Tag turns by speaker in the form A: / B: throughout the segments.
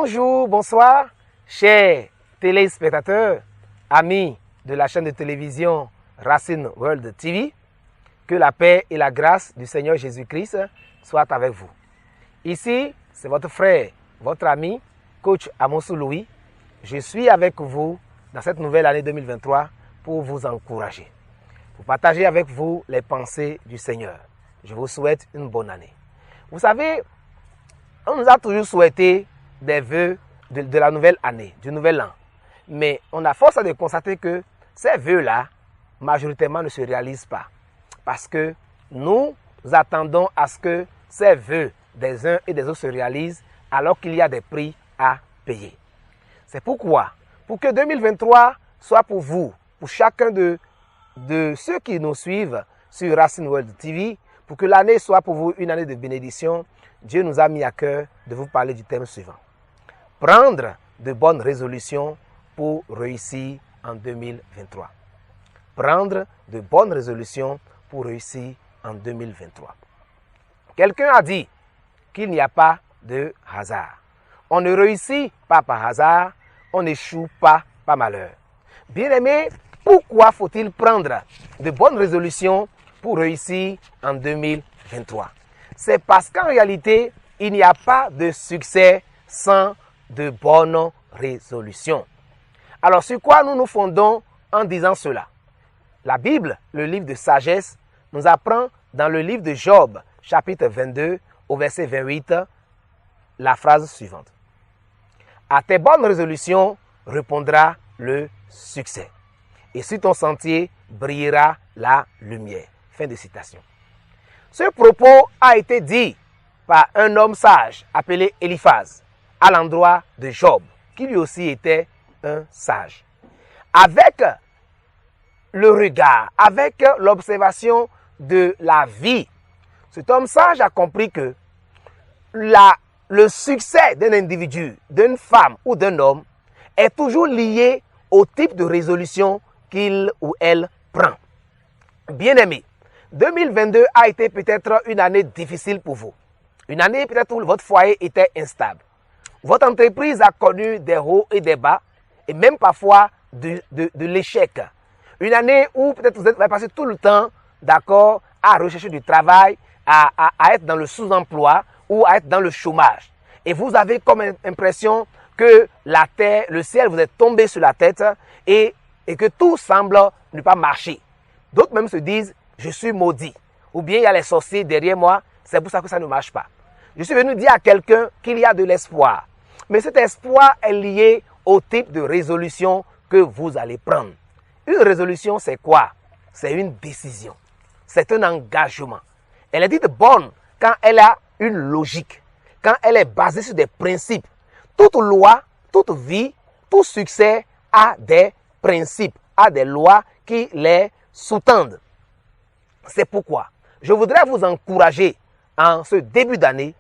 A: Bonjour, bonsoir, chers téléspectateurs, amis de la chaîne de télévision Racine World TV. Que la paix et la grâce du Seigneur Jésus-Christ soient avec vous. Ici, c'est votre frère, votre ami, coach Amosou Louis. Je suis avec vous dans cette nouvelle année 2023 pour vous encourager, pour partager avec vous les pensées du Seigneur. Je vous souhaite une bonne année. Vous savez, on nous a toujours souhaité des vœux de la nouvelle année, du nouvel an. Mais on a force de constater que ces vœux-là, majoritairement, ne se réalisent pas. Parce que nous attendons à ce que ces vœux des uns et des autres se réalisent alors qu'il y a des prix à payer. C'est pourquoi, pour que 2023 soit pour vous, pour chacun de ceux qui nous suivent sur Racine World TV, pour que l'année soit pour vous une année de bénédiction, Dieu nous a mis à cœur de vous parler du thème suivant. Prendre de bonnes résolutions pour réussir en 2023. Prendre de bonnes résolutions pour réussir en 2023. Quelqu'un a dit qu'il n'y a pas de hasard. On ne réussit pas par hasard, on n'échoue pas par malheur. Bien-aimés, pourquoi faut-il prendre de bonnes résolutions pour réussir en 2023? C'est parce qu'en réalité, il n'y a pas de succès sans de bonnes résolutions. Alors, sur quoi nous nous fondons en disant cela? La Bible, le livre de sagesse, nous apprend dans le livre de Job, chapitre 22, au verset 28, la phrase suivante. À tes bonnes résolutions répondra le succès. Et sur ton sentier brillera la lumière. Fin de citation. Ce propos a été dit par un homme sage appelé Eliphaz à l'endroit de Job, qui lui aussi était un sage. Avec le regard, avec l'observation de la vie, cet homme sage a compris que le succès d'un individu, d'une femme ou d'un homme est toujours lié au type de résolution qu'il ou elle prend. Bien-aimés, 2022 a été peut-être une année difficile pour vous. Une année peut-être où votre foyer était instable. Votre entreprise a connu des hauts et des bas et même parfois de l'échec. Une année où peut-être vous avez passé tout le temps, d'accord, à rechercher du travail, à être dans le sous-emploi ou à être dans le chômage. Et vous avez comme impression que la terre, le ciel vous est tombé sur la tête et que tout semble ne pas marcher. D'autres même se disent, je suis maudit. Ou bien il y a les sorciers derrière moi, c'est pour ça que ça ne marche pas. Je suis venu dire à quelqu'un qu'il y a de l'espoir. Mais cet espoir est lié au type de résolution que vous allez prendre. Une résolution, c'est quoi? C'est une décision. C'est un engagement. Elle est dite bonne quand elle a une logique, quand elle est basée sur des principes. Toute loi, toute vie, tout succès a des principes, a des lois qui les sous-tendent. C'est pourquoi je voudrais vous encourager en ce début d'année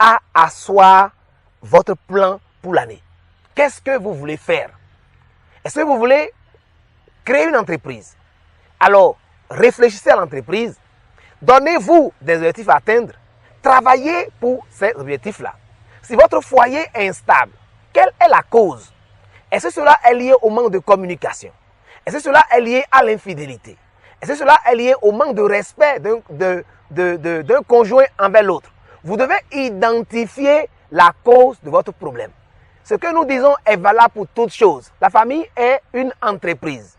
A: à asseoir votre plan pour l'année. Qu'est-ce que vous voulez faire? Est-ce que vous voulez créer une entreprise? Alors, réfléchissez à l'entreprise. Donnez-vous des objectifs à atteindre. Travaillez pour ces objectifs-là. Si votre foyer est instable, quelle est la cause? Est-ce que cela est lié au manque de communication? Est-ce que cela est lié à l'infidélité? Est-ce que cela est lié au manque de respect d'un conjoint envers l'autre? Vous devez identifier la cause de votre problème. Ce que nous disons est valable pour toutes choses. La famille est une entreprise.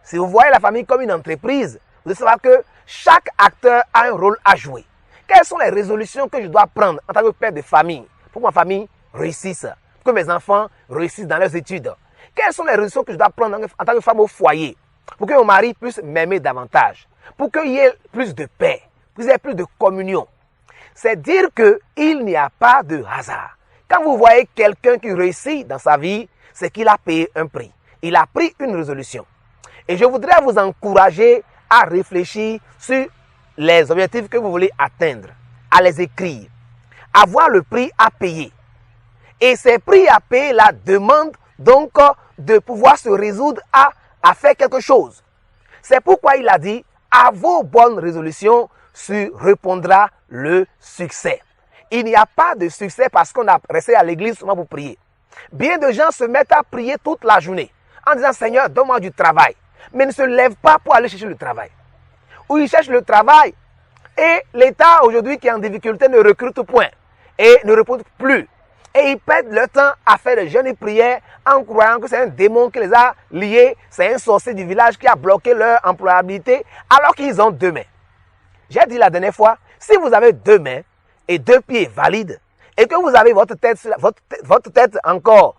A: Si vous voyez la famille comme une entreprise, vous devez savoir que chaque acteur a un rôle à jouer. Quelles sont les résolutions que je dois prendre en tant que père de famille pour que ma famille réussisse, pour que mes enfants réussissent dans leurs études? Quelles sont les résolutions que je dois prendre en tant que femme au foyer pour que mon mari puisse m'aimer davantage, pour qu'il y ait plus de paix, pour qu'il y ait plus de communion? C'est dire qu'il n'y a pas de hasard. Quand vous voyez quelqu'un qui réussit dans sa vie, c'est qu'il a payé un prix. Il a pris une résolution. Et je voudrais vous encourager à réfléchir sur les objectifs que vous voulez atteindre, à les écrire, à voir le prix à payer. Et ces prix à payer là demandent donc de pouvoir se résoudre à faire quelque chose. C'est pourquoi il a dit, à vos bonnes résolutions répondra le succès. Il n'y a pas de succès parce qu'on a resté à l'église seulement pour prier. Bien de gens se mettent à prier toute la journée en disant Seigneur, donne-moi du travail. Mais ne se lèvent pas pour aller chercher le travail. Ou ils cherchent le travail et l'État aujourd'hui qui est en difficulté ne recrute point et ne recrute plus. Et ils perdent leur temps à faire des jeûnes et prières en croyant que c'est un démon qui les a liés, c'est un sorcier du village qui a bloqué leur employabilité alors qu'ils ont 2 mains. J'ai dit la dernière fois, si vous avez 2 mains et 2 pieds valides et que vous avez votre tête encore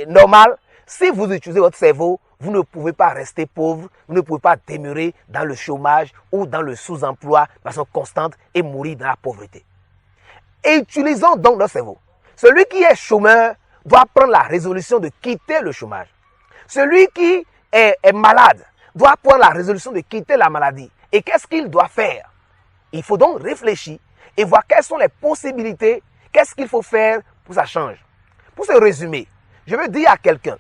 A: normale, si vous utilisez votre cerveau, vous ne pouvez pas rester pauvre, vous ne pouvez pas demeurer dans le chômage ou dans le sous-emploi de façon constante et mourir dans la pauvreté. Et utilisons donc notre cerveau. Celui qui est chômeur doit prendre la résolution de quitter le chômage. Celui qui est malade doit prendre la résolution de quitter la maladie. Et qu'est-ce qu'il doit faire? Il faut donc réfléchir et voir quelles sont les possibilités, qu'est-ce qu'il faut faire pour que ça change. Pour ce résumé, je veux dire à quelqu'un,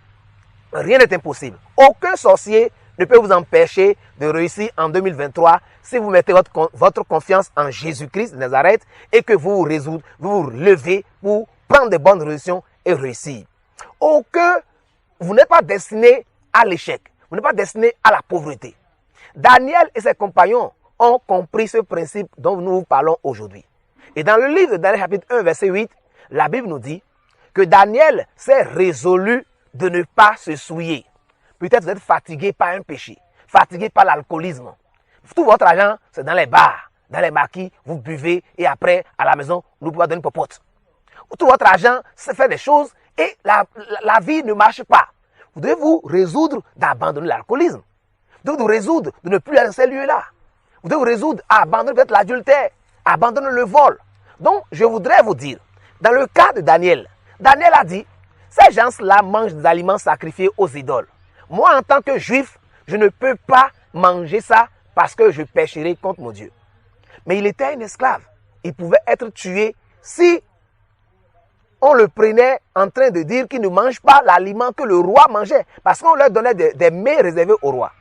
A: rien n'est impossible. Aucun sorcier ne peut vous empêcher de réussir en 2023 si vous mettez votre confiance en Jésus-Christ de Nazareth et que vous vous levez pour prendre de bonnes résolutions et réussir. Vous n'êtes pas destiné à l'échec. Vous n'êtes pas destiné à la pauvreté. Daniel et ses compagnons ont compris ce principe dont nous parlons aujourd'hui. Et dans le livre de Daniel chapitre 1 verset 8, la Bible nous dit que Daniel s'est résolu de ne pas se souiller. Peut-être vous êtes fatigué par un péché, fatigué par l'alcoolisme. Tout votre argent, c'est dans les bars, dans les maquis, vous buvez et après, à la maison, nous pouvons donner une popote. Tout votre argent, c'est faire des choses et la vie ne marche pas. Vous devez vous résoudre d'abandonner l'alcoolisme. Vous devez vous résoudre de ne plus aller dans ces lieux-là. Vous devez vous résoudre à abandonner peut-être l'adultère, à abandonner le vol. Donc, je voudrais vous dire, dans le cas de Daniel, Daniel a dit, ces gens-là mangent des aliments sacrifiés aux idoles. Moi, en tant que juif, je ne peux pas manger ça parce que je pécherai contre mon Dieu. Mais il était un esclave. Il pouvait être tué si on le prenait en train de dire qu'il ne mange pas l'aliment que le roi mangeait. Parce qu'on leur donnait des mets réservés au roi.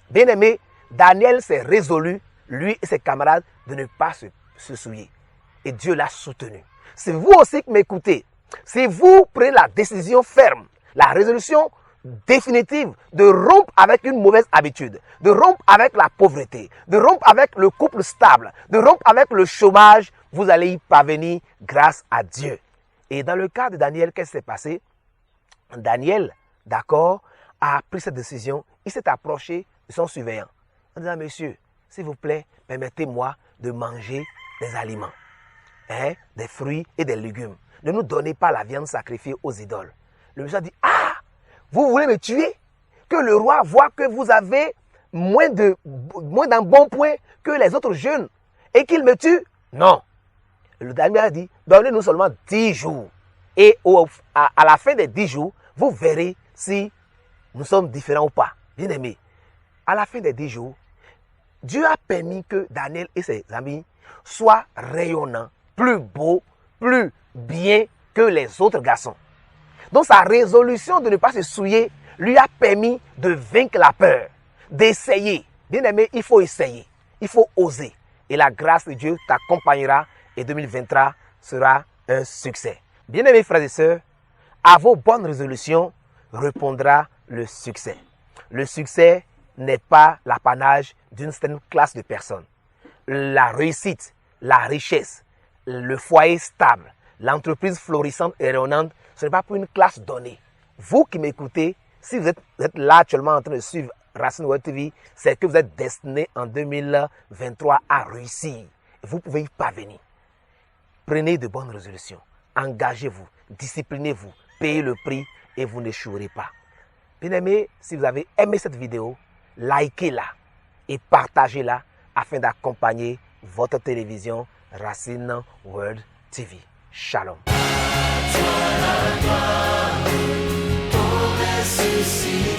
A: Bien aimé, Daniel s'est résolu, lui et ses camarades, de ne pas se souiller. Et Dieu l'a soutenu. C'est vous aussi qui m'écoutez. Si vous prenez la décision ferme, la résolution définitive de rompre avec une mauvaise habitude, de rompre avec la pauvreté, de rompre avec le couple stable, de rompre avec le chômage, vous allez y parvenir grâce à Dieu. Et dans le cas de Daniel, qu'est-ce qui s'est passé? Daniel, d'accord, a pris cette décision. Il s'est approché de son surveillant en disant, monsieur, s'il vous plaît, permettez-moi de manger des aliments, des fruits et des légumes. Ne nous donnez pas la viande sacrifiée aux idoles. Le monsieur a dit, ah, vous voulez me tuer? Que le roi voit que vous avez moins d'un bon point que les autres jeunes et qu'il me tue? Non. Le Daniel a dit, donnez-nous seulement 10 jours. Et à la fin des 10 jours, vous verrez si nous sommes différents ou pas. Bien aimé, à la fin des 10 jours, Dieu a permis que Daniel et ses amis soient rayonnants, plus beaux, plus bien que les autres garçons. Donc sa résolution de ne pas se souiller lui a permis de vaincre la peur, d'essayer. Bien aimé, il faut essayer, il faut oser. Et la grâce de Dieu t'accompagnera et 2023 sera un succès. Bien aimés frères et sœurs, à vos bonnes résolutions répondra le succès. Le succès n'est pas l'apanage d'une certaine classe de personnes. La réussite, la richesse, le foyer stable, l'entreprise florissante et rayonnante, ce n'est pas pour une classe donnée. Vous qui m'écoutez, si vous êtes là actuellement en train de suivre Racine World TV, c'est que vous êtes destiné en 2023 à réussir. Vous pouvez y parvenir. Prenez de bonnes résolutions. Engagez-vous, disciplinez-vous, payez le prix et vous n'échouerez pas. Bien aimé, si vous avez aimé cette vidéo, likez-la et partagez-la afin d'accompagner votre télévision Racine World TV. Shalom. Toi, la gloire, ton ressuscité.